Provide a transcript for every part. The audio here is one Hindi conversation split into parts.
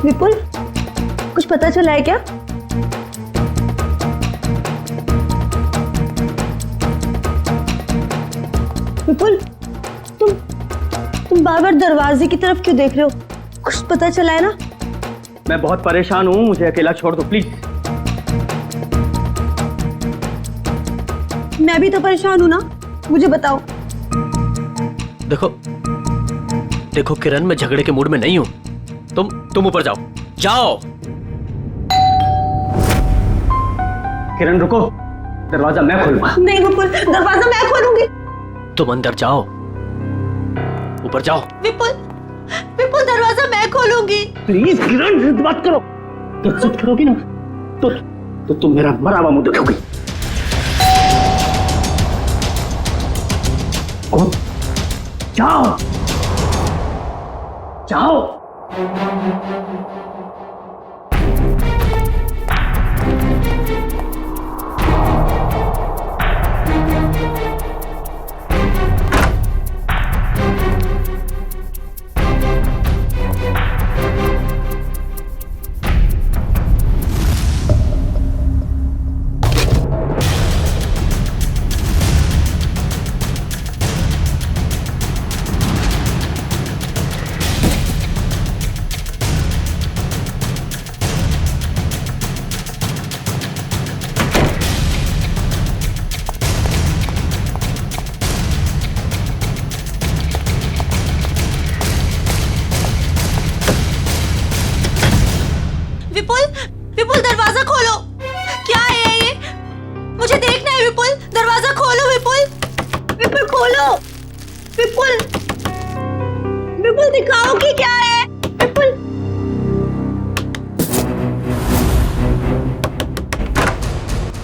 विपुल, कुछ पता चला है क्या? विपुल, तुम बार बार दरवाजे की तरफ क्यों देख रहे हो? कुछ पता चला है ना? मैं बहुत परेशान हूँ, मुझे अकेला छोड़ दो प्लीज। मैं भी तो परेशान हूँ ना, मुझे बताओ। देखो किरण, मैं झगड़े के मूड में नहीं हूँ। तुम ऊपर जाओ। किरण रुको, दरवाजा मैं खोलूंगा। नहीं विपुल, दरवाजा मैं खोलूंगी। तुम अंदर जाओ, ऊपर जाओ। विपुल, दरवाजा मैं खोलूंगी। प्लीज किरण, जिद बात करो। तो जिद करोगी ना तो तुम मेरा मरा हुआ मुंह देखोगी। जाओ जाओ। विपुल, दरवाजा खोलो। क्या है ये? मुझे देखना है। विपुल, दरवाजा खोलो। विपुल खोलो। विपुल दिखाओ कि क्या है। विपुल,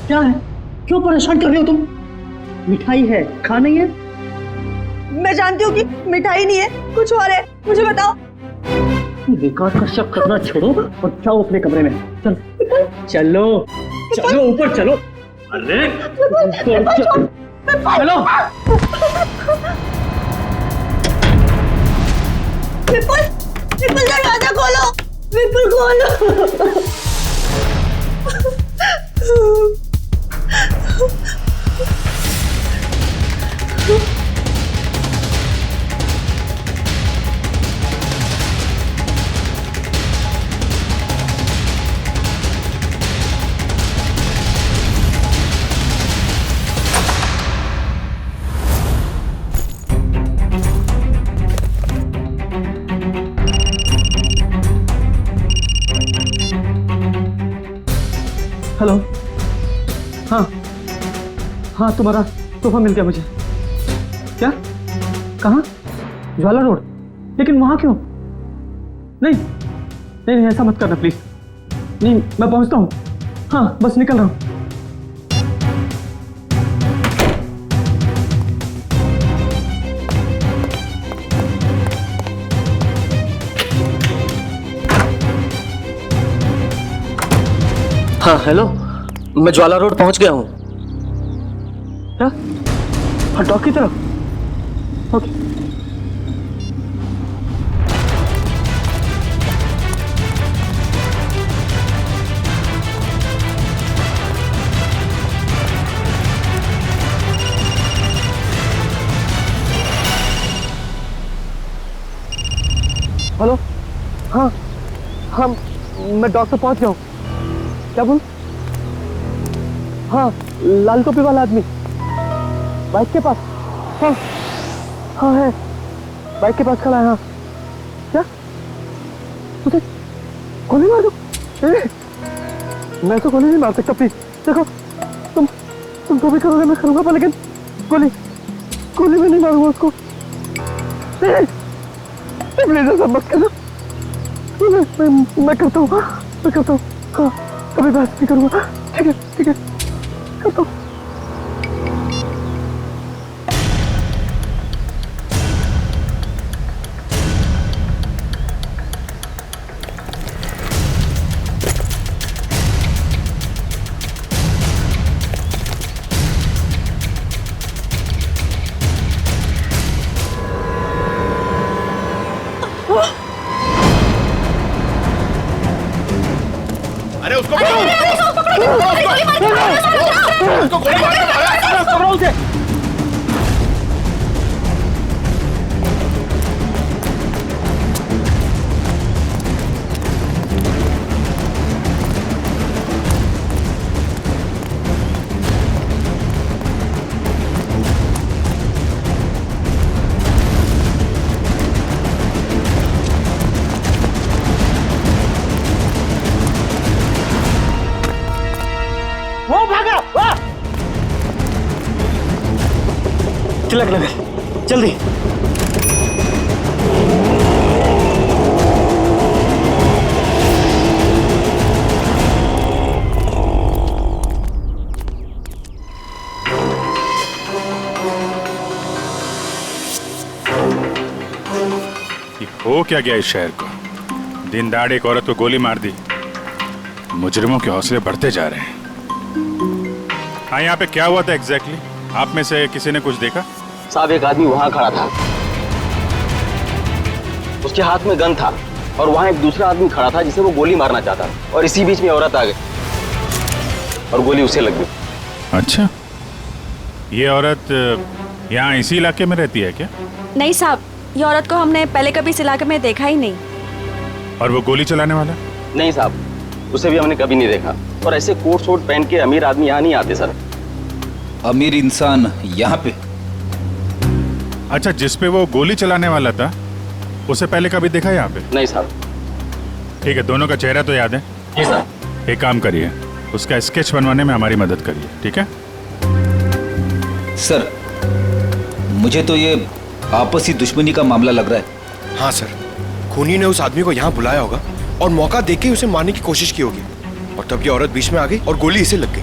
क्या है? क्यों परेशान कर रहे हो तुम? मिठाई है, खा नहीं है? मैं जानती हूँ कि मिठाई नहीं है, कुछ और है। मुझे बताओ। बेकार का शक करना छोड़ो और जाओ अपने कमरे में। चलो ऊपर चलो। अरे चलो। विपुल दरवाजा खोलो। विपुल खोलो। हेलो। हाँ तुम्हारा तोहफा मिल गया मुझे। क्या? कहाँ? ज्वाला रोड। लेकिन वहां क्यों? नहीं ऐसा मत करना प्लीज। नहीं, मैं पहुंचता हूँ। हाँ बस निकल रहा हूँ। हाँ हेलो, मैं ज्वाला रोड पहुंच गया हूँ। क्या? हाँ डॉक की तरफ। ओके। हेलो। हाँ मैं डॉक्टर पहुंच गया हूँ। क्या बोल? हाँ लाल टोपी वाला आदमी बाइक के पास। हाँ है, बाइक के पास खड़ा है। हाँ क्या? तुझे गोली मार दो? मैं तो गोली नहीं मार सकता प्लीज। देखो तुम तो भी करोगे, मैं करूंगा पर लेकिन गोली में नहीं मारूंगा उसको। प्लीज ऐसा मत करना। मैं करता हूँ। हाँ कभी बात नहीं करूंगा। ठीक है करता हूँ। अरे उसको गोली मार के मारा। वो भागा, वाह! तिलक नगर, जल्दी। हो क्या गया इस शहर को? दिन दहाड़े एक औरत को गोली मार दी। मुजरिमों के हौसले बढ़ते जा रहे हैं। हाँ, यहाँ पे क्या हुआ था एग्जैक्टली? आप में से किसी ने कुछ देखा? साहब, एक आदमी वहां खड़ा था, उसके हाथ में गन था और वहां एक दूसरा आदमी खड़ा था जिसे वो गोली मारना चाहता था और इसी बीच में औरत आ गई और गोली उसे लग गई। अच्छा, ये औरत यहाँ इसी इलाके में रहती है क्या? नहीं साहब, ये औरत को हमने पहले कभी इस इलाके में देखा ही नहीं। और वो गोली चलाने वाला? नहीं साहब, उसे भी हमने कभी नहीं देखा। और ऐसे कोट शोट पहन के अमीर आदमी यहाँ नहीं आते सर। अमीर इंसान यहाँ पे? अच्छा, जिस पे वो गोली चलाने वाला था उसे पहले कभी देखा यहाँ पे? नहीं साहब। ठीक है, दोनों का चेहरा तो याद है? जी साहब। एक काम करिए, उसका स्केच बनवाने में हमारी मदद करिए, ठीक है? सर, मुझे तो ये आपसी दुश्मनी का मामला लग रहा है। हाँ सर, खूनी ने उस आदमी को यहाँ बुलाया होगा और मौका देख के उसे मारने की कोशिश की होगी और तब ये औरत बीच में आ गई और गोली इसे लग गई।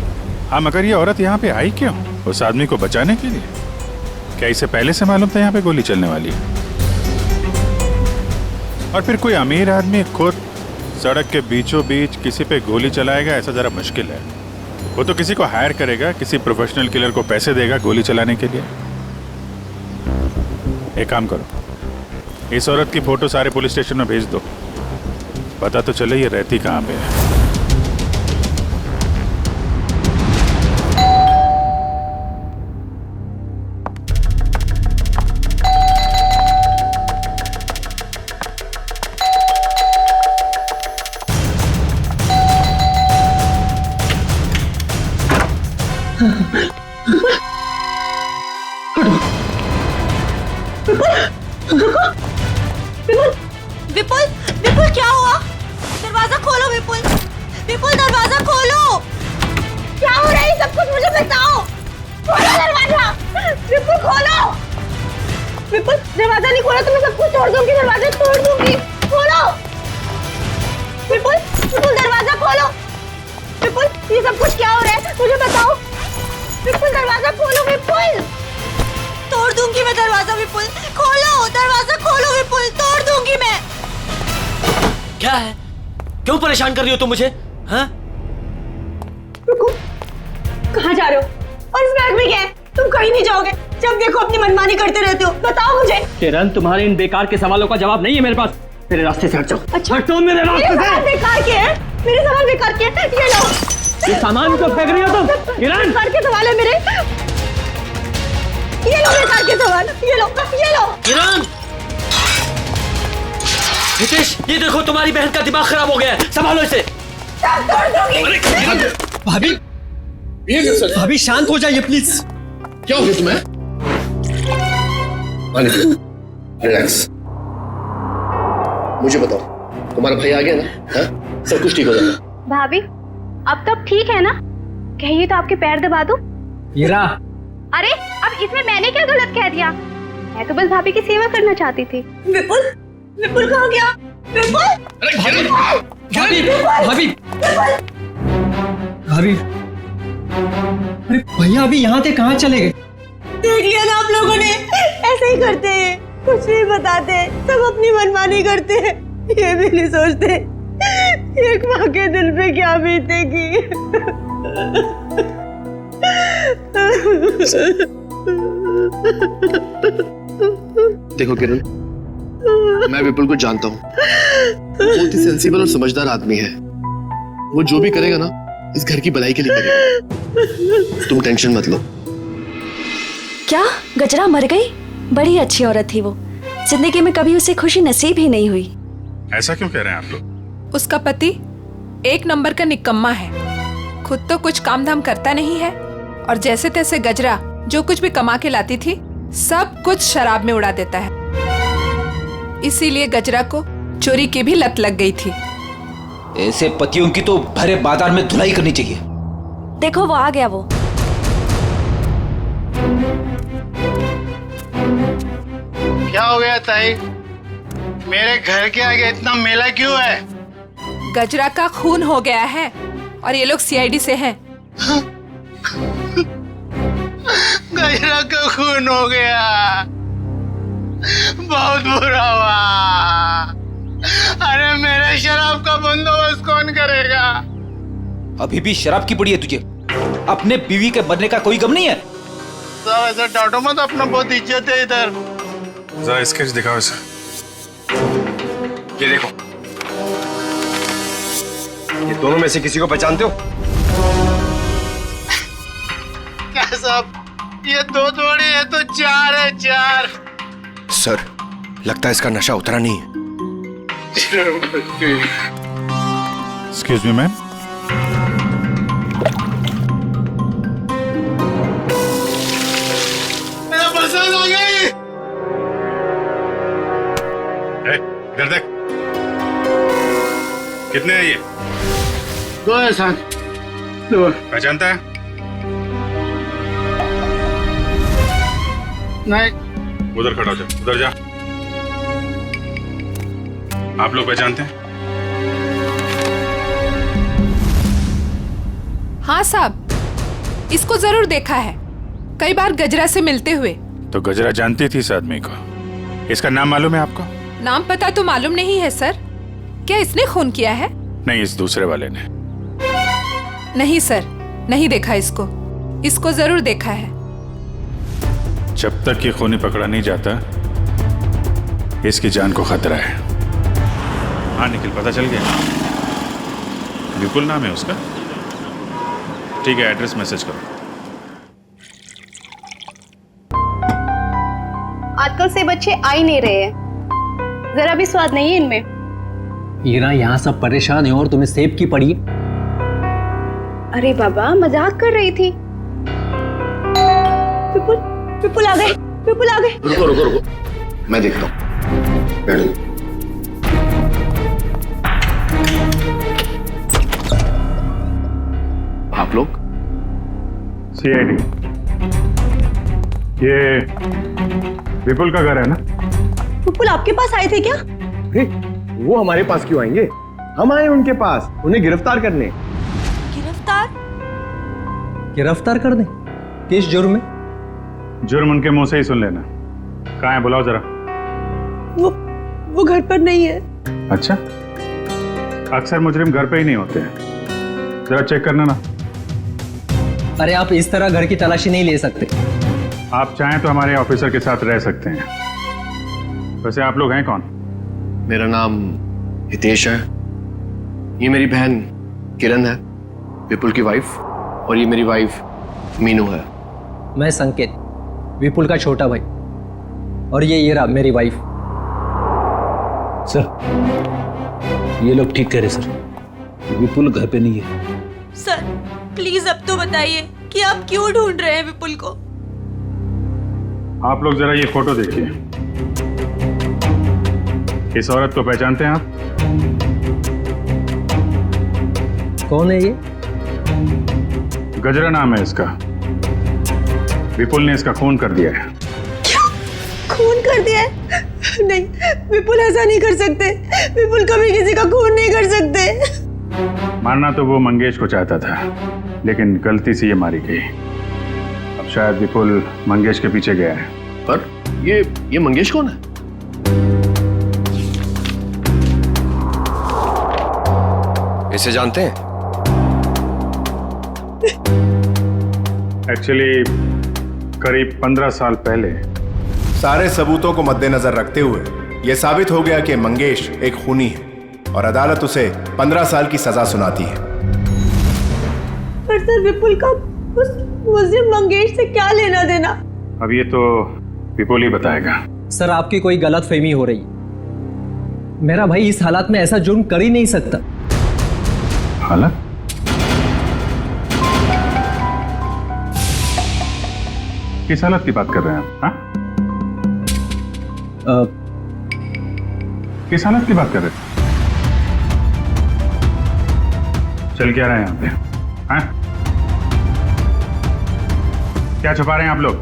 हाँ, मगर ये औरत यहाँ पे आई क्यों? उस आदमी को बचाने के लिए? क्या इसे पहले से मालूम था यहाँ पे गोली चलने वाली है? और फिर कोई अमीर आदमी खुद सड़क के बीचों बीच किसी पे गोली चलाएगा, ऐसा जरा मुश्किल है। वो तो किसी को हायर करेगा, किसी प्रोफेशनल किलर को पैसे देगा गोली चलाने के लिए। एक काम करो, इस औरत की फोटो सारे पुलिस स्टेशन में भेज दो, पता तो चले ये रहती कहाँ पे है। विपुल, विपुल क्या हुआ? दरवाजा खोलो विपुल, विपुल दरवाजा खोलो। क्या हो रहा है सब कुछ मुझे बताओ। खोलो दरवाजा, विपुल खोलो। विपुल दरवाजा नहीं खोला तो मैं सब कुछ तोड़ दूंगी, दरवाजा तोड़ दूंगी। खोलो विपुल, विपुल दरवाजा खोलो। विपुल, ये सब कुछ क्या हो रहा है मुझे बताओ। विपुल दरवाजा खोलो, विपुल तोड़ दूंगी मैं दरवाजा। विपुल खोलो दरवाजा, खोलो विपुल, तोड़ दूंगी मैं। क्या है? क्यों परेशान कर रही हो तुम मुझे? हाँ? रुको, कहाँ जा रहे हो? और इस बैग में क्या है? तुम कहीं नहीं जाओगे, जब देखो अपनी मनमानी करते रहते हो। बताओ मुझे। किरण, तुम्हारे इन बेकार के सवालों का जवाब नहीं है मेरे पास। मेरे रास्ते से हट जाओ। अच्छा, हटो मेरे रास्ते से। बेकार के हैं, मेरे सवाल बेकार के हैं। ये लो, ये सामान तो फेंक रही हो तुम। किरण, बेकार के सवाल है मेरे। ये लो बेकार के सवाल, ये लो, ये लो। किरण, हितेश, ये देखो तुम्हारी बहन का दिमाग खराब हो गया है, संभालो इसे। भाभी, भाभी शांत हो जाइए प्लीज। क्या हो गया तुम्हें? रिलैक्स, मुझे बताओ, तुम्हारा भाई आ गया ना? हाँ? सब कुछ ठीक हो जाएगा। भाभी, अब तो ठीक है ना? कहिए तो आपके पैर दबा दूं? हीरा, अरे अब इसमें मैंने क्या गलत कह दिया? मैं तो बस भाभी की सेवा करना चाहती थी। विपुल, विपुल कहाँ गया? विपुल, भाभी, भाभी, भाभी, अरे भैया अभी यहाँ से कहाँ चले गए? देख लिया ना आप लोगों ने, ऐसे ही करते हैं, कुछ नहीं बताते, सब अपनी मनमानी करते हैं, ये भी नहीं सोचते एक माँ के दिल पे क्या बीतेगी। देखो किरण, मैं विपुल को जानता हूँ, बहुत ही सेंसिबल और समझदार आदमी है। वो जो भी करेगा ना इस घर की भलाई के लिए करेगा, तुम टेंशन मत लो। क्या गजरा मर गई? बड़ी अच्छी औरत थी वो, जिंदगी में कभी उसे खुशी नसीब ही नहीं हुई। ऐसा क्यों कह रहे हैं आप लोग? उसका पति एक नंबर का निकम्मा है, खुद तो कुछ काम धाम करता नहीं है और जैसे तैसे गजरा जो कुछ भी कमा के लाती थी सब कुछ शराब में उड़ा देता है। इसीलिए गजरा को चोरी की भी लत लग गई थी। ऐसे पतियों की तो भरे बाजार में धुलाई करनी चाहिए। देखो वो आ गया। वो क्या हो गया ताई? मेरे घर के आगे इतना मेला क्यों है? गजरा का खून हो गया है और ये लोग सीआईडी से हैं। गजरा का खून हो गया, बहुत बुरा हुआ। अरे मेरे शराब का बंदोबस्त कौन करेगा? अभी भी शराब की पड़ी है तुझे? अपने बीवी के मरने का कोई गम नहीं है? सब ऐसा डांटो मत, अपना बहुत इज्जत है इधर। जरा स्केच दिखाओ इसे। ये देखो, ये दोनों में से किसी को पहचानते हो? क्या सब? ये 2 थोड़ी है तो 4 है, 4। सर, लगता है इसका नशा उतरा नहीं है। एक्सक्यूज मी मैम, मेरा पसंद आ गई। इधर देख, कितने हैं ये? 2 है साथ। 2 पहचानता है? नहीं। उधर खड़ा हो जा, उधर जा। आप लोग पहचानते हैं? हाँ साहब, इसको जरूर देखा है, कई बार गजरा से मिलते हुए। तो गजरा जानती थी इस आदमी को? इसका नाम मालूम है आपको? नाम पता तो मालूम नहीं है सर। क्या इसने खून किया है? नहीं, इस दूसरे वाले ने। नहीं सर, नहीं देखा इसको। इसको जरूर देखा है। जब तक ये खूनी पकड़ा नहीं जाता इसकी जान को खतरा है। हाँ निखिल, पता चल गया? विपुल नाम है उसका? ठीक है, एड्रेस मैसेज करो। आजकल से बच्चे आ ही नहीं रहे हैं, जरा भी स्वाद नहीं है इनमें। हीरा, यहाँ सब परेशान है और तुम्हें सेब की पड़ी। अरे बाबा, मजाक कर रही थी। विपुल आ गए, विपुल आ गए। रुको रुको रुको, मैं देखता हूँ। आप लोग? सीआईडी। ये विपुल का घर है ना? विपुल आपके पास आए थे क्या? वो हमारे पास क्यों आएंगे? हम आए उनके पास, उन्हें गिरफ्तार करने। गिरफ्तार? गिरफ्तार कर दे? किस जुर्म में? जुर्म उनके मुंह से ही सुन लेना। कहाँ है, बुलाओ जरा। वो घर पर नहीं है। अच्छा, अक्सर मुजरिम घर पे ही नहीं होते हैं, जरा चेक करना ना। अरे आप इस तरह घर की तलाशी नहीं ले सकते। आप चाहें तो हमारे ऑफिसर के साथ रह सकते हैं। वैसे आप लोग हैं कौन? मेरा नाम हितेश है, ये मेरी बहन किरण है, विपुल की वाइफ, और ये मेरी वाइफ मीनू है। मैं संकेत, विपुल का छोटा भाई, और ये रहा मेरी वाइफ। सर, ये लोग ठीक कह रहे सर, विपुल घर पे नहीं है। सर प्लीज अब तो बताइए कि आप क्यों ढूंढ रहे हैं विपुल को? आप लोग जरा ये फोटो देखिए। इस औरत को पहचानते हैं आप? कौन है ये? गजरा नाम है इसका। विपुल ने इसका खून कर दिया है। क्या? खून कर दिया है? नहीं, विपुल ऐसा नहीं कर सकते। विपुल कभी किसी का खून नहीं कर सकते। मारना तो वो मंगेश को चाहता था, लेकिन गलती से ये मारी गई। अब शायद विपुल मंगेश के पीछे गया है। पर ये मंगेश कौन है? इसे जानते हैं? एक्चुअली करीब 15 साल पहले सारे सबूतों को मद्देनजर रखते हुए यह साबित हो गया कि मंगेश एक खूनी है और अदालत उसे 15 साल की सजा सुनाती है। पर सर विपुल का उस मुस्लिम मंगेश से क्या लेना देना? अब ये तो विपुल ही बताएगा। सर आपकी कोई गलत फहमी हो रही है। मेरा भाई इस हालात में ऐसा जुर्म कर ही नहीं सकता। हालत? किस हालत की बात कर रहे हैं आप? हाँ? किस हालत की बात कर रहे हैं? चल क्या रहे हैं यहाँ पे? हाँ? क्या छुपा रहे हैं आप लोग?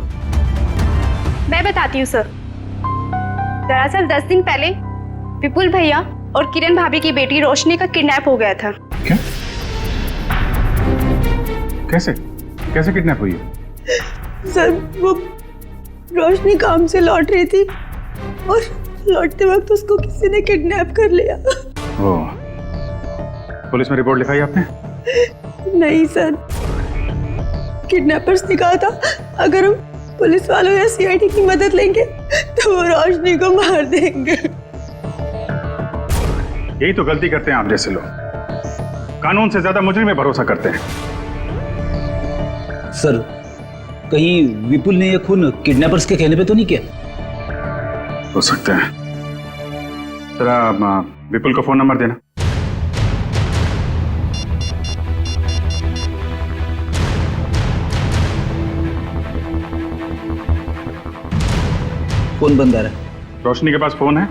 मैं बताती हूँ सर। दरअसल 10 दिन पहले विपुल भैया और किरण भाभी की बेटी रोशनी का किडनैप हो गया था। क्या? कैसे? कैसे किडनैप हुई है? सर वो रोशनी काम से लौट रही थी और लौटते वक्त उसको किसी ने किडनैप कर लिया। ओह, पुलिस में रिपोर्ट लिखाई आपने? नहीं सर, किडनैपर्स ने कहा था अगर हम पुलिस वालों या सीआईडी की मदद लेंगे तो वो रोशनी को मार देंगे। यही तो गलती करते हैं आप जैसे लोग, कानून से ज्यादा मुजरिम में भरोसा करते हैं। सर कहीं विपुल ने यह खून किडनैपर्स के कहने पे तो नहीं किया? हो सकता है। जरा विपुल का फोन नंबर देना। फोन बंद आ रहा है। रोशनी के पास फोन है?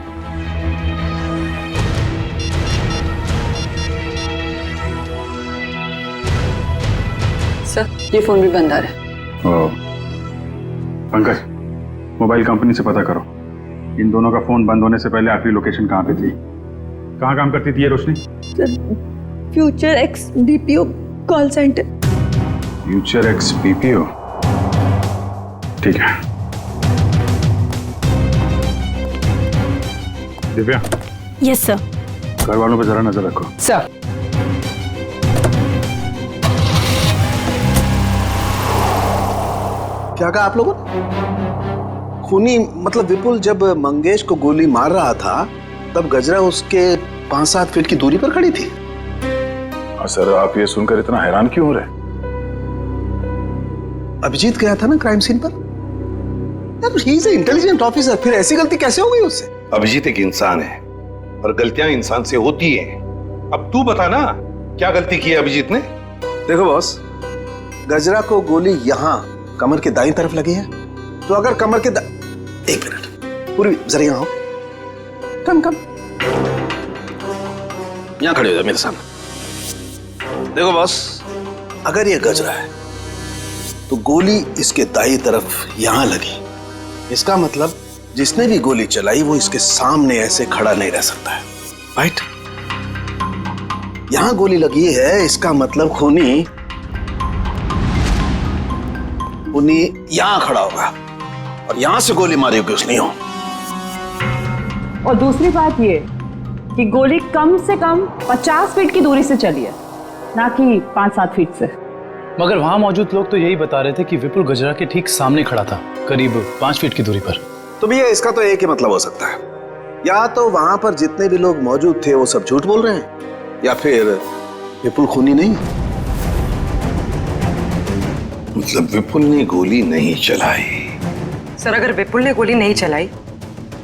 सर ये फोन भी बंद आ रहा है। ओह, पंकज मोबाइल कंपनी से पता करो इन दोनों का फोन बंद होने से पहले आखिरी लोकेशन कहाँ पे थी। कहाँ काम करती थी ये Roshni? Future X BPO call centre. Future X BPO, ठीक है। दिव्या। Yes sir. घर वालों पे जरा नजर रखो। सर क्या कहा आप लोगों ने? खूनी मतलब विपुल जब मंगेश को गोली मार रहा था तब गजरा उसके 5-7 फीट की दूरी पर खड़ी थी। सर आप ये सुनकर इतना हैरान क्यों हो रहे? अभिजीत गया था ना क्राइम सीन पर। ही इज इंटेलिजेंट ऑफिसर, फिर ऐसी गलती कैसे हो गई उससे? अभिजीत एक इंसान है और गलतियां इंसान से होती हैं। अब तू बता ना क्या गलती की है अभिजीत ने? देखो बॉस, गजरा को गोली यहां कमर के दाईं तरफ लगी है, तो अगर कमर के एक मिनट पूरी जरा यहां आओ। कम यहां खड़े हो जाओ मेरे सामने। देखो बॉस, अगर ये गजरा है तो गोली इसके दाईं तरफ यहां लगी, इसका मतलब जिसने भी गोली चलाई वो इसके सामने ऐसे खड़ा नहीं रह सकता है, राइट? यहां गोली लगी है, इसका मतलब खूनी यहां खड़ा होगा और यहां से गोली मारी होगी उसने। हो और दूसरी बात ये कि गोली कम से कम 50 फीट की दूरी से चली है, ना कि 5-7 फीट से। मगर वहां मौजूद लोग तो यही बता रहे थे कि विपुल गजरा के ठीक सामने खड़ा था, करीब 5 फीट की दूरी पर। तो भैया इसका तो एक ही मतलब हो सकता है, या तो वहां पर जितने भी लोग मौजूद थे वो सब झूठ बोल रहे हैं, या फिर विपुल खूनी नहीं। मतलब विपुल ने गोली नहीं चलाई? सर अगर विपुल ने गोली नहीं चलाई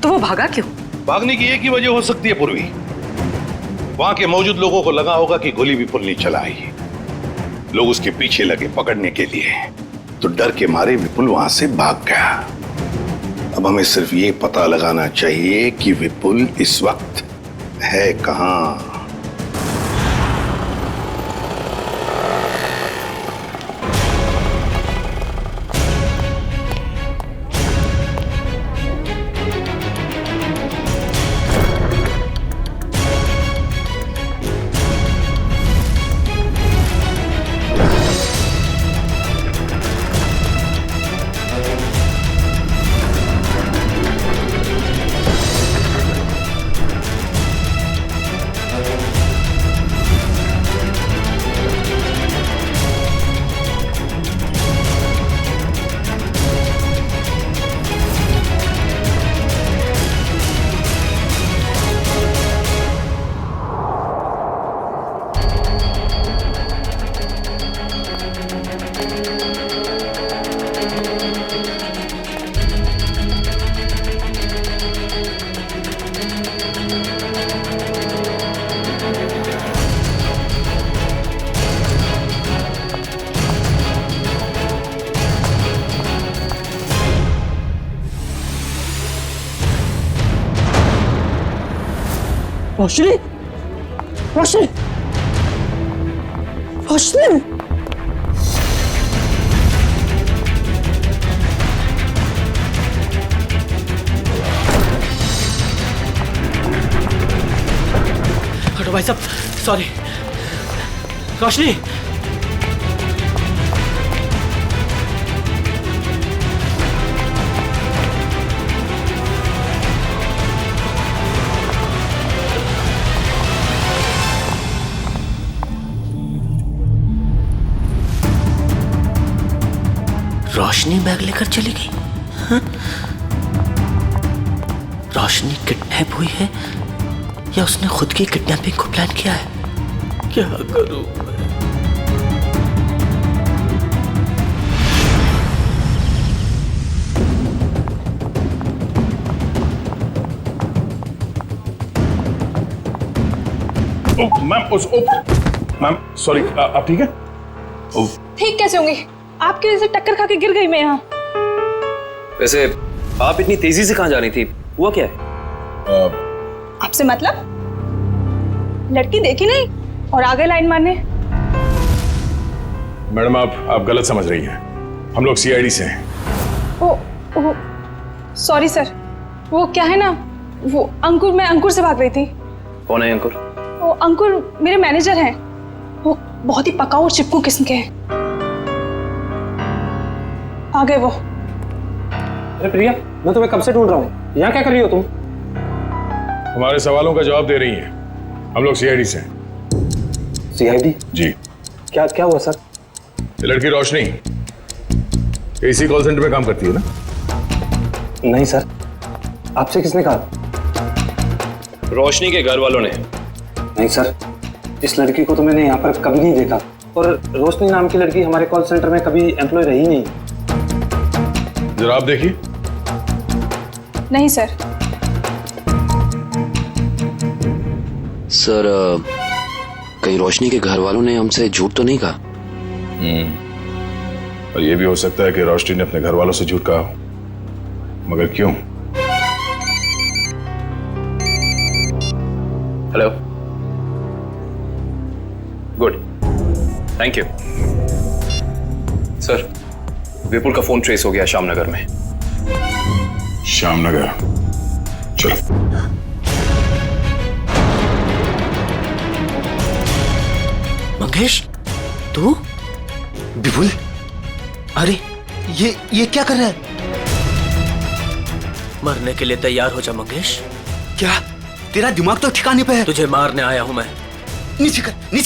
तो वो भागा क्यों? भागने की एक ही वजह हो सकती है पूर्वी, वहां के मौजूद लोगों को लगा होगा कि गोली विपुल ने चलाई, लोग उसके पीछे लगे पकड़ने के लिए, तो डर के मारे विपुल वहां से भाग गया। अब हमें सिर्फ ये पता लगाना चाहिए कि विपुल इस वक्त है कहां। रोशनी, रोशनी, रोशनी। हटो भाई साहब, सॉरी। रोशनी, रोशनी बैग लेकर चली गई। हाँ? रोशनी किडनैप हुई है या उसने खुद की किडनैपिंग को प्लान किया है? क्या करूं मैं? मैम सॉरी, आप ठीक है? ठीक कैसे होंगी? आपकी वजह से टक्कर खा के गिर गई मैं यहाँ। वैसे आप इतनी तेजी से कहाँ जा रही थी? हुआ क्या है? आपसे मतलब? लड़की देखी नहीं और आगे लाइन मारने। मैडम आप गलत समझ रही हैं। हम लोग सीआईडी से हैं। ओ सॉरी सर, वो क्या है ना, वो अंकुर, मैं अंकुर से भाग रही थी। कौन है अंकुर? वो अंकुर मेरे मैनेजर हैं। वो बहुत ही पकाऊ और चिपकू किस्म के हैं। आ गए वो। अरे प्रिया, मैं तुम्हें कब से ढूंढ रहा हूँ, यहाँ क्या कर रही हो तुम? हमारे सवालों का जवाब दे रही हैं। हम लोग सीआईडी से हैं। सीआईडी? जी। क्या हुआ सर? ये लड़की रोशनी एसी कॉल सेंटर में काम करती है ना? नहीं सर, आपसे किसने कहा? रोशनी के घर वालों ने। नहीं सर, इस लड़की को तो मैंने यहाँ पर कभी नहीं देखा, और रोशनी नाम की लड़की हमारे कॉल सेंटर में कभी एम्प्लॉय रही नहीं। जरा आप देखिए। नहीं सर। सर, कहीं रोशनी के घर वालों ने हमसे झूठ तो नहीं कहा? और ये भी हो सकता है कि रोशनी ने अपने घर वालों से झूठ कहा हो, मगर क्यों? Hello, good, thank you. Sir, Vipul का फोन ट्रेस हो गया श्यामनगर में। श्यामनगर? चलो। मंगेश, तू? विपुल, अरे ये क्या कर रहा है? मरने के लिए तैयार हो जा मंगेश। क्या तेरा दिमाग तो ठिकाने पे है? तुझे मारने आया हूं मैं। नीचे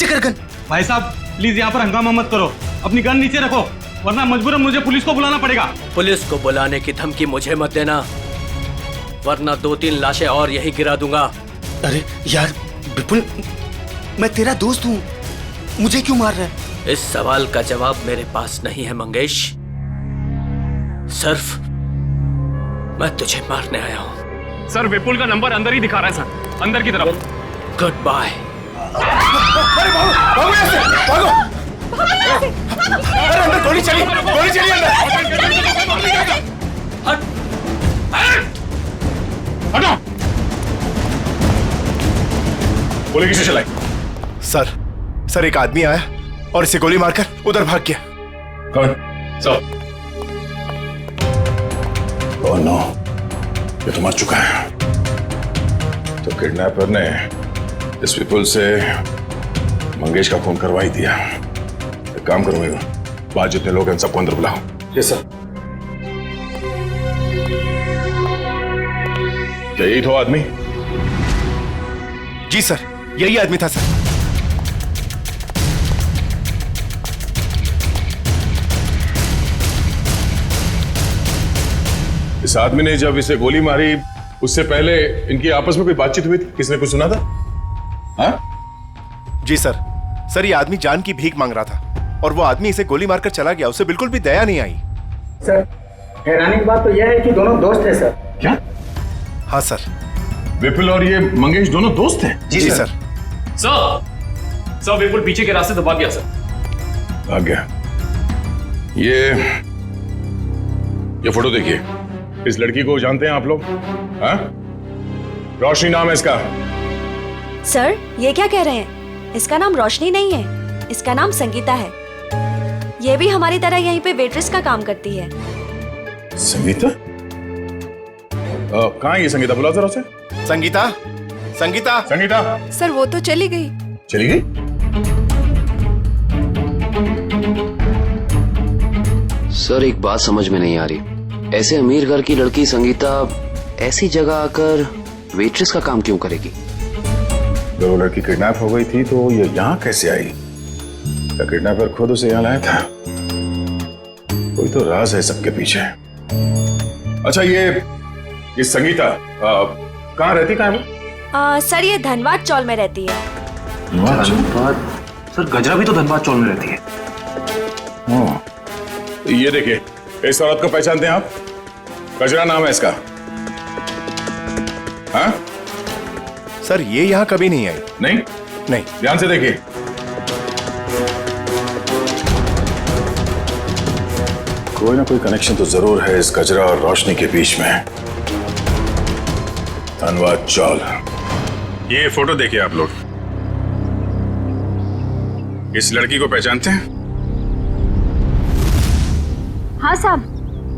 कर गन। भाई साहब प्लीज यहाँ पर हंगामा मत करो, अपनी गन नीचे रखो, वरना मजबूरन मुझे पुलिस को बुलाना पड़ेगा। पुलिस को बुलाने की धमकी मुझे मत देना, वरना 2-3 लाशें और यही गिरा दूंगा। अरे यार विपुल, मैं तेरा दोस्त हूँ, मुझे क्यों मार रहा है? इस सवाल का जवाब मेरे पास नहीं है मंगेश। सिर्फ मैं तुझे मारने आया हूँ। सर, विपुल का नंबर अंदर ही दिखा रहा है सर, अंदर की तरफ। Goodbye. अरे भागो यहाँ से, भागो! अरे अंदर गोली चली अंदर! हटो! गोली किसे चलाई? सर एक आदमी आया और इसे गोली मारकर उधर भाग गया। कौन? ओह नो, ये तो मर चुका है। तो किडनैपर ने इस विपुल से मंगेश का खून करवा ही दिया। एक काम करूंगा, बाहर जितने लोग हैं सबको अंदर बुलाओ। Yes sir. क्या यही था आदमी? जी सर, यही आदमी था सर। इस आदमी ने जब इसे गोली मारी, उससे पहले इनकी आपस में कोई बातचीत हुई थी? किसने कुछ सुना था? हाँ? जी सर, ये आदमी जान की भीख मांग रहा था और वो आदमी इसे गोली मारकर चला गया। उसे बिल्कुल भी दया नहीं आई। सर, हैरानी की बात तो यह है कि दोनों दोस्त हैं सर। क्या? हाँ सर। विपुल और ये मंगेश दोनों दोस्त हैं? जी सर। सर, विपुल पीछे के रास्ते से भाग गया सर। भाग गया? ये फोटो देखिए। इस लड़की को जानते हैं आप लोग? हाँ? रोशनी नाम है इसका। सर, ये क्या कह रहे हैं? इसका नाम रोशनी नहीं है, इसका नाम संगीता है। ये भी हमारी तरह यहीं पे वेट्रेस का काम करती है। संगीता? कहाँ है ये संगीता? बुलाओ जरा उसे। संगीता, संगीता, संगीता। सर वो तो चली गई। चली गई? सर एक बात समझ में नहीं आ रही, ऐसे अमीर घर की लड़की संगीता ऐसी जगह आकर वेट्रेस का काम क्यों करेगी? जब वो लड़की किडनैप हो गई थी तो ये यहाँ कैसे आई? क्या किडनैपर खुद उसे यहाँ लाया था? कोई तो राज है सबके पीछे। अच्छा ये संगीता कहाँ रहती? कहाँ है वो? सर ये धनबाद चौल में रहती है। धनबाद? सर गजरा भी तो धनबाद चौल में रहती है। हाँ। ये देखिए, इस औरत को पहचानते हैं आप? गजरा नाम है इसका। हाँ? सर ये यहाँ कभी नहीं आई। नहीं? नहीं। ध्यान से देखिए। कोई ना कोई कनेक्शन तो जरूर है इस गजरा और रोशनी के बीच में। धनबाद चौल। ये फोटो देखिए आप लोग। इस लड़की को पहचानते हैं? हाँ साहब,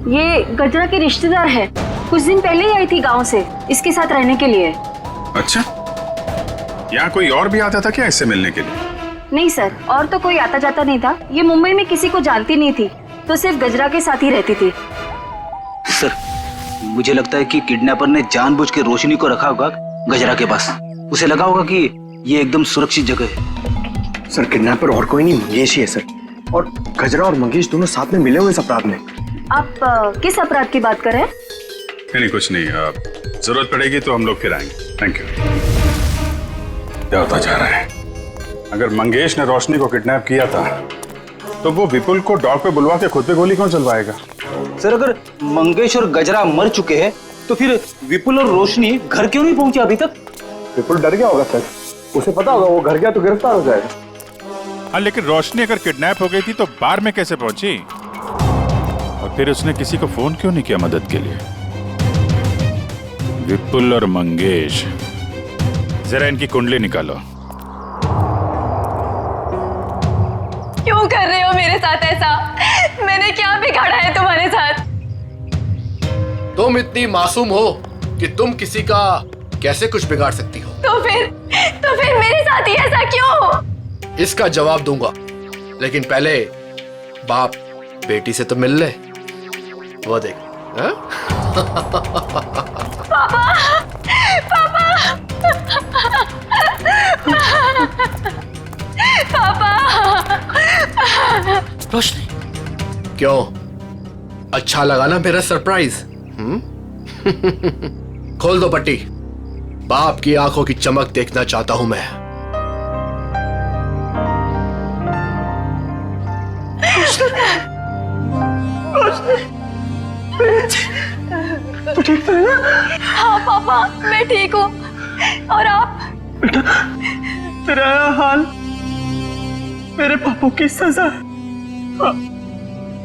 ये गजरा की रिश्तेदार है। कुछ दिन पहले ही आई थी गांव से इसके साथ रहने के लिए। अच्छा, यहाँ कोई और भी आता था क्या इससे मिलने के लिए? नहीं सर, और तो कोई आता जाता नहीं था। ये मुंबई में किसी को जानती नहीं थी, तो सिर्फ गजरा के साथ ही रहती थी। सर मुझे लगता है कि किडनैपर ने जानबूझ के रोशनी को रखा होगा गजरा के पास। उसे लगा होगा कि ये एकदम सुरक्षित जगह है। सर किडनैपर और कोई नहीं, मंगेश ही है सर। और गजरा और मंगेश दोनों साथ में मिले हुए इस अपराध में। आप किस अपराध की बात कर रहे हैं? नहीं कुछ नहीं, जरूरत पड़ेगी तो हम लोग फिर आएंगे। Thank you. क्या होता जा रहा है? अगर मंगेश ने रोशनी को किडनैप किया था तो वो विपुल को डॉग पे बुलवा के खुद पे गोली कौन चलवाएगा? सर अगर मंगेश और गजरा मर चुके हैं तो फिर विपुल और रोशनी घर क्यों नहीं पहुंचे अभी तक? विपुल डर गया होगा सर, उसे पता होगा वो घर गया तो गिरफ्तार हो जाएगा। हाँ लेकिन रोशनी अगर किडनैप हो गई थी तो बार में कैसे पहुंची? और फिर उसने किसी को फोन क्यों नहीं किया मदद के लिए? विपुल और मंगेश, जरा इनकी कुंडली निकालो। क्यों कर रहे हो मेरे साथ ऐसा? मैंने क्या बिगाड़ा है तुम्हारे साथ? तुम इतनी मासूम हो कि तुम किसी का कैसे कुछ बिगाड़ सकती हो? तो फिर मेरे साथ ही ऐसा क्यों? इसका जवाब दूंगा, लेकिन पहले बाप बेटी से तो मिल ले। वो देख। हाँ? पापा, पापा, पापा। रोशनी, क्यों अच्छा लगा ना मेरा सरप्राइज? खोल दो पट्टी। बाप की आंखों की चमक देखना चाहता हूं मैं। तू ठीक तो है ना? हाँ पापा, मैं ठीक हूँ। और आप? तेरा हाल मेरे पापों की सजा।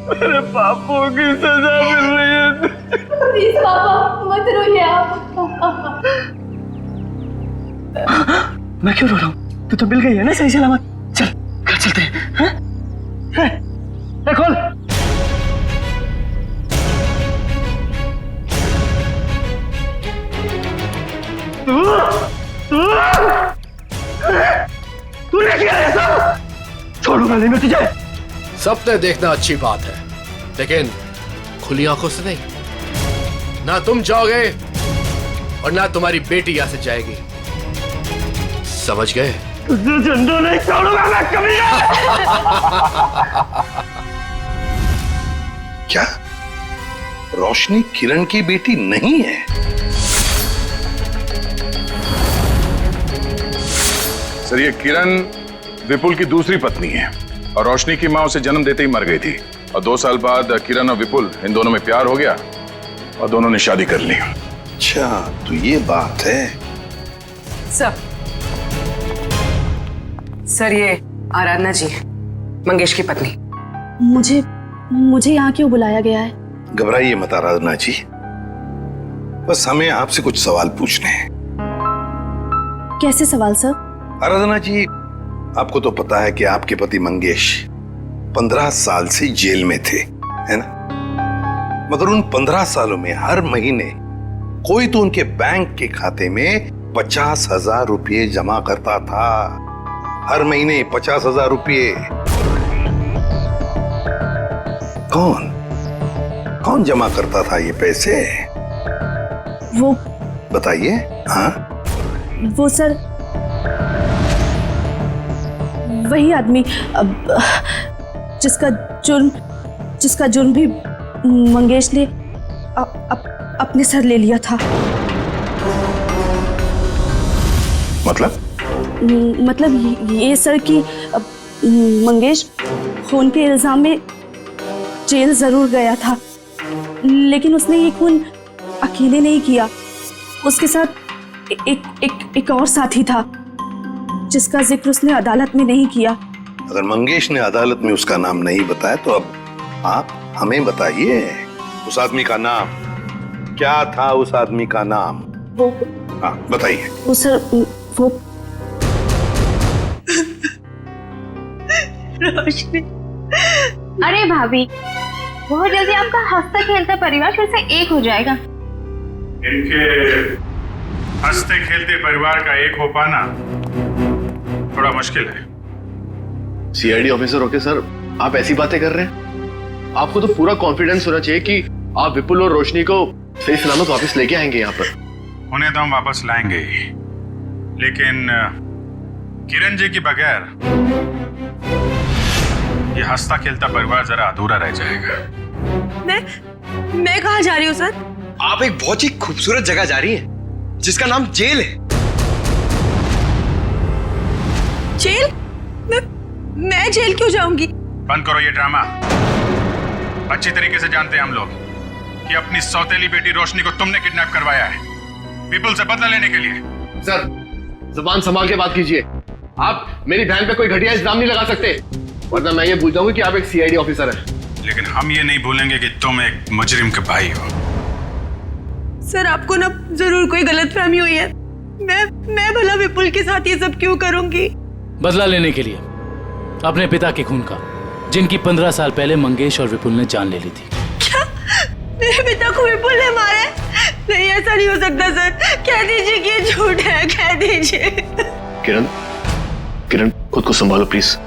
मेरे पापों की सजा मिल रही है। प्लीज पापा मत रोइए आप। मैं क्यों रो रहा हूँ? तू तो मिल गई है ना सही सलामत। चल घर चलते हैं। हाँ? खोल। तूने किया ऐसा? छोड़ूंगा नहीं मैं तुझे। सपने देखना अच्छी बात है, लेकिन खुली आंखों से नहीं। ना तुम जाओगे और ना तुम्हारी बेटी यहां से जाएगी, समझ गए? तुझे जिंदा नहीं छोड़ूंगा मैं कभी। क्या रोशनी किरण की बेटी नहीं है? सर ये किरण विपुल की दूसरी पत्नी है और रोशनी की मां उसे जन्म देते ही मर गई थी। और 2 साल बाद किरण और विपुल इन दोनों में प्यार हो गया और दोनों ने शादी कर ली। अच्छा तो ये बात है। सर ये आराधना जी, मंगेश की पत्नी। मुझे यहाँ क्यों बुलाया गया है? घबराइए मत आराधना जी, बस हमें आपसे कुछ सवाल पूछने हैं। कैसे सवाल सर? आराधना जी, आपको तो पता है कि आपके पति मंगेश 15 साल से जेल में थे, है ना? मगर उन 15 सालों में हर महीने कोई तो उनके बैंक के खाते में 50,000 रुपये जमा करता था। हर महीने 50,000 रुपये। कौन जमा करता था ये पैसे? वो बताइए। हाँ, वो सर वही आदमी जिसका जुर्म भी मंगेश ने अपने सर ले लिया था। मतलब ये सर कि मंगेश खून के इल्जाम में जेल जरूर गया था, लेकिन उसने ये खून अकेले नहीं किया। उसके साथ एक और साथी था जिसका जिक्र उसने अदालत में नहीं किया। अगर मंगेश ने अदालत में उसका नाम नहीं बताया तो अब आप हमें बताइए उस आदमी का नाम क्या था? उस आदमी का नाम वो, हाँ बताइए। वो सर वो रोशनी। अरे भाभी, बहुत जल्दी आपका हंसता खेलता परिवार फिर से एक हो जाएगा। इनके हंसते खेलते परिवार का एक हो पाना थोड़ा मुश्किल है। सीआईडी ऑफिसर होके सर आप ऐसी बातें कर रहे हैं? आपको तो पूरा कॉन्फिडेंस होना चाहिए कि आप विपुल और रोशनी को सही सलामत वापस लेके आएंगे यहाँ पर। उन्हें तो हम वापस लाएंगे ही, लेकिन किरण जी के बगैर ये हंसता खेलता परिवार जरा अधूरा रह जाएगा। मैं कहाँ जा रही हूँ सर? आप एक बहुत ही खूबसूरत जगह जा रही हैं जिसका नाम जेल है। जेल? मैं जेल क्यों जाऊंगी? बंद करो ये ड्रामा। अच्छी तरीके से जानते हैं हम लोग कि अपनी सौतेली बेटी रोशनी को तुमने किडनैप करवाया है विपुल से बदला लेने के लिए। सर जुबान संभाल के बात कीजिए। आप मेरी बहन पे कोई घटिया इल्जाम नहीं लगा सकते, वरना मैं ये भूल जाऊंगी कि आप एक सीआईडी ऑफिसर हैं। लेकिन हम ये नहीं भूलेंगे कि तुम एक मुजरिम के भाई हो। सर आपको ना जरूर कोई गलतफहमी हुई है। मैं भला विपुल के साथ ये सब क्यों करूंगी? बदला लेने के लिए अपने पिता के खून का, जिनकी 15 साल पहले मंगेश और विपुल ने जान ले ली थी। क्या मेरे पिता को विपुल ने मारा? नहीं, ऐसा नहीं हो सकता सर। कह दीजिए कि ये झूठ है, कह दीजिए। किरण खुद को संभालो प्लीज।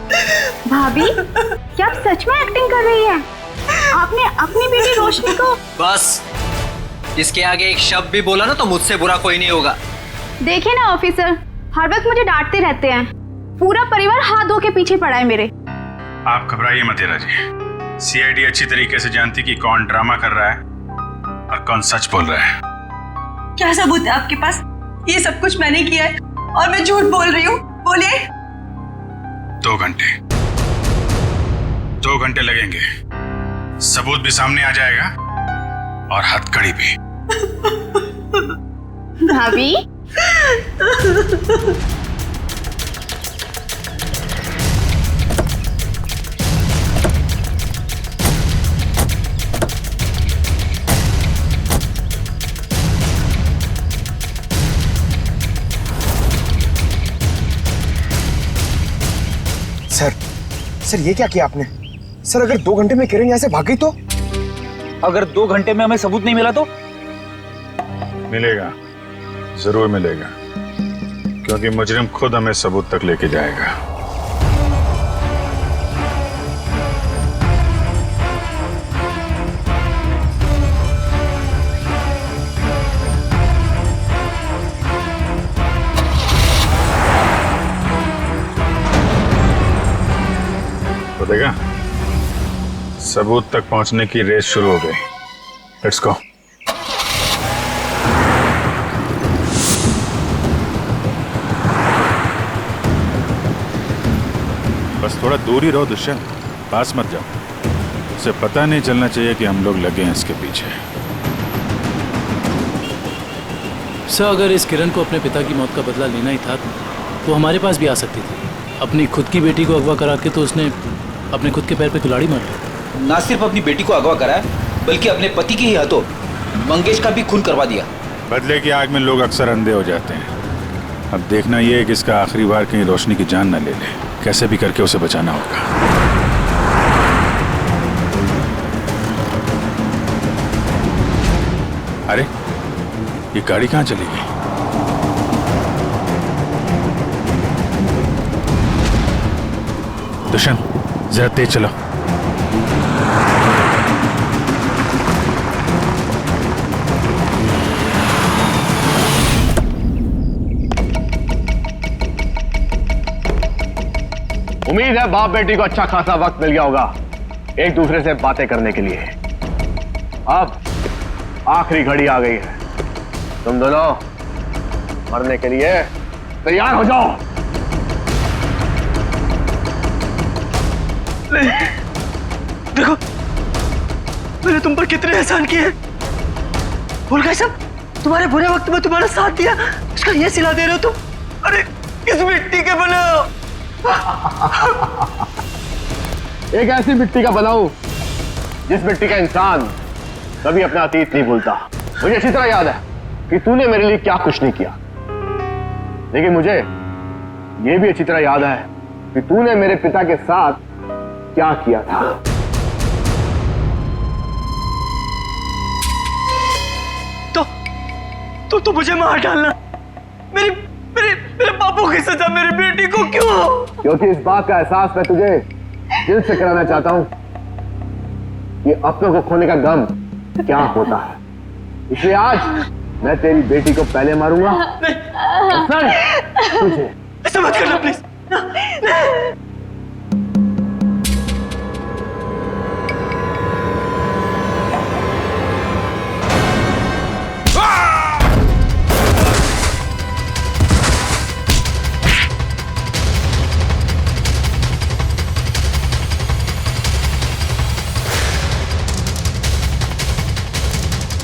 भाभी, क्या आप सच में एक्टिंग कर रही हैं? आपने अपनी बेटी रोशनी को। बस इसके आगे एक शब्द भी बोला ना तो मुझसे बुरा कोई नहीं होगा। देखिए ना ऑफिसर, हर वक्त मुझे डांटते रहते हैं। पूरा परिवार हाथ धो के पीछे पड़ा है मेरे। आप घबराइए मत हीरा जी। सीआईडी अच्छी तरीके से जानती कि कौन ड्रामा कर रहा है और कौन सच बोल रहा है। क्या सबूत है आपके पास? ये सब कुछ मैंने किया है और मैं झूठ बोल रही हूँ? बोलिए। 2 घंटे लगेंगे, सबूत भी सामने आ जाएगा और हथकड़ी भी। भाभी सर ये क्या किया आपने? सर अगर 2 घंटे में किरण यहाँ से भाग गई तो? अगर 2 घंटे में हमें सबूत नहीं मिला तो? मिलेगा, जरूर मिलेगा, क्योंकि मुजरिम खुद हमें सबूत तक लेके जाएगा। तो देखा, सबूत तक पहुंचने की रेस शुरू हो गई। Let's go. बस थोड़ा दूर ही रहो दुष्यंत, पास मत जाओ। उसे पता नहीं चलना चाहिए कि हम लोग लगे हैं इसके पीछे। सर अगर इस किरण को अपने पिता की मौत का बदला लेना ही था तो हमारे पास भी आ सकती थी। अपनी खुद की बेटी को अगवा करा के तो उसने अपने खुद के पैर पे कुल्हाड़ी मार ली। ना सिर्फ अपनी बेटी को अगवा कराया, बल्कि अपने पति के ही हाथों मंगेश का भी खून करवा दिया। बदले की आग में लोग अक्सर अंधे हो जाते हैं, अब देखना ये है कि इसका आखिरी बार कहीं रोशनी की जान न ले ले। कैसे भी करके उसे बचाना होगा। अरे ये गाड़ी कहाँ चली गई? दुष्यंत जरा तेज चलो। उम्मीद है बाप बेटी को अच्छा खासा वक्त मिल गया होगा एक दूसरे से बातें करने के लिए। अब आखिरी घड़ी आ गई है, तुम दोनों मरने के लिए तैयार हो जाओ। देखो मैंने तुम पर कितने एहसान किए। भूल गए सब? तुम्हारे बुरे वक्त में तुम्हारा साथ दिया, उसका ये सिला दे रहे हो तुम। अरे किस मिट्टी के बने हो? एक ऐसी मिट्टी का बनाऊं जिस मिट्टी का इंसान कभी अपना अतीत नहीं भूलता। मुझे अच्छी तरह याद है कि तूने मेरे लिए क्या कुछ नहीं किया, लेकिन मुझे यह भी अच्छी तरह याद है कि तूने मेरे पिता के साथ क्या किया था। तो मुझे मार डालना। मेरे मेरे मेरे बापू की सजा मेरी बेटी को क्यों? क्योंकि इस बात का एहसास मैं तुझे दिल से कराना चाहता हूं कि अपनों को खोने का गम क्या होता है। इसलिए आज मैं तेरी बेटी को पहले मारूंगा और फिर तुझे। ऐसा मत करना प्लीज।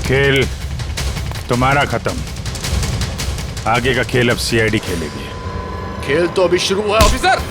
खेल तुम्हारा खत्म। आगे का खेल अब सीआईडी खेलेगी। खेल तो अभी शुरू हुआ है ऑफिसर।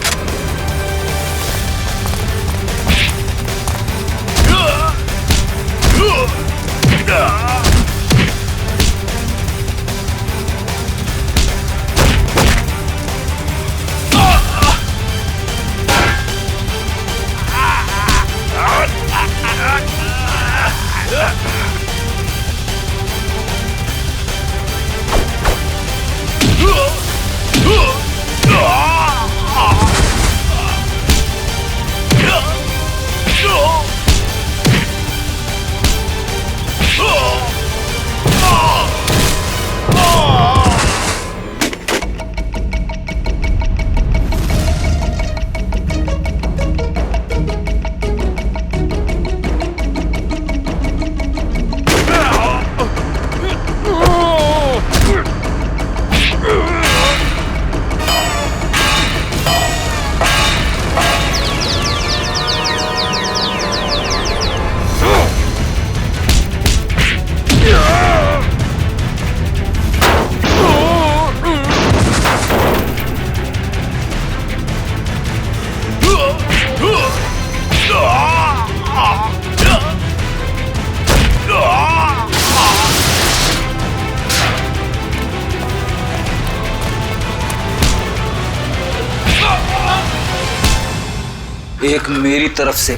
एक मेरी तरफ से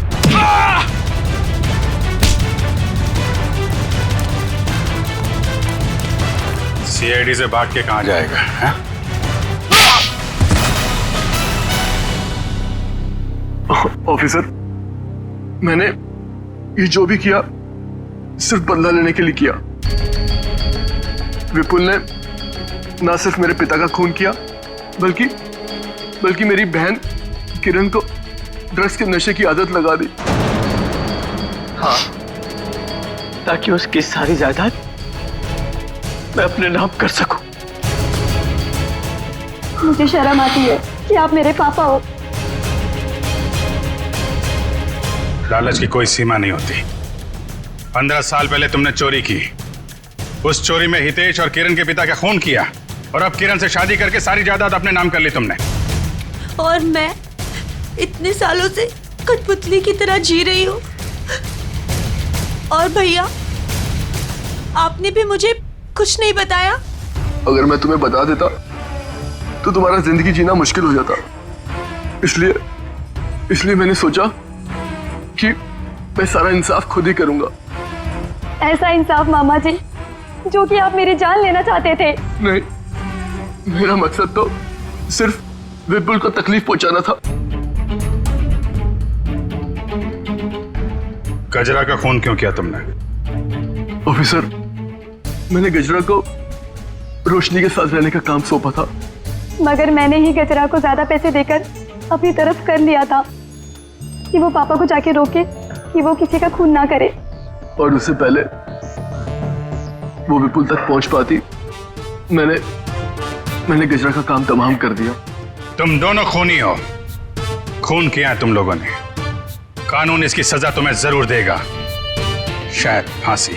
सीआईडी से भाग के कहां जाएगा है? ऑफिसर, मैंने ये जो भी किया सिर्फ बदला लेने के लिए किया। विपुल ने ना सिर्फ मेरे पिता का खून किया बल्कि मेरी बहन किरण को ड्रग्स के नशे की आदत लगा दी। हाँ, ताकि उसकी सारी जायदाद मैं अपने नाम कर सकूं। मुझे शर्म आती है कि आप मेरे पापा हो। लालच की कोई सीमा नहीं होती। 15 साल पहले तुमने चोरी की। उस चोरी में हितेश और किरण के पिता का खून किया और अब किरण से शादी करके सारी जायदाद अपने नाम कर ली तुमने। और मैं इतने सालों से कठपुतली की तरह जी रही हूँ। और भैया, आपने भी मुझे कुछ नहीं बताया। अगर मैं तुम्हें बता देता तो तुम्हारा जिंदगी जीना मुश्किल हो जाता। इसलिए मैंने सोचा कि मैं सारा इंसाफ खुद ही करूंगा। ऐसा इंसाफ मामा जी जो कि आप मेरी जान लेना चाहते थे। नहीं, मेरा मकसद तो सिर्फ विपुल को तकलीफ पहुंचाना था। गजरा का खून क्यों किया तुमने? ऑफिसर, मैंने गजरा को रोशनी के साथ रहने का काम सौंपा था, मगर मैंने ही गजरा को ज्यादा पैसे देकर अपनी तरफ कर लिया था कि वो पापा को जाके रोके कि वो किसी का खून ना करे। और उससे पहले वो विपुल तक पहुंच पाती, मैंने गजरा का काम तमाम कर दिया। तुम दोनों खूनी हो, खून किया है तुम लोगों ने। कानून इसकी सजा तुम्हें जरूर देगा, शायद फांसी।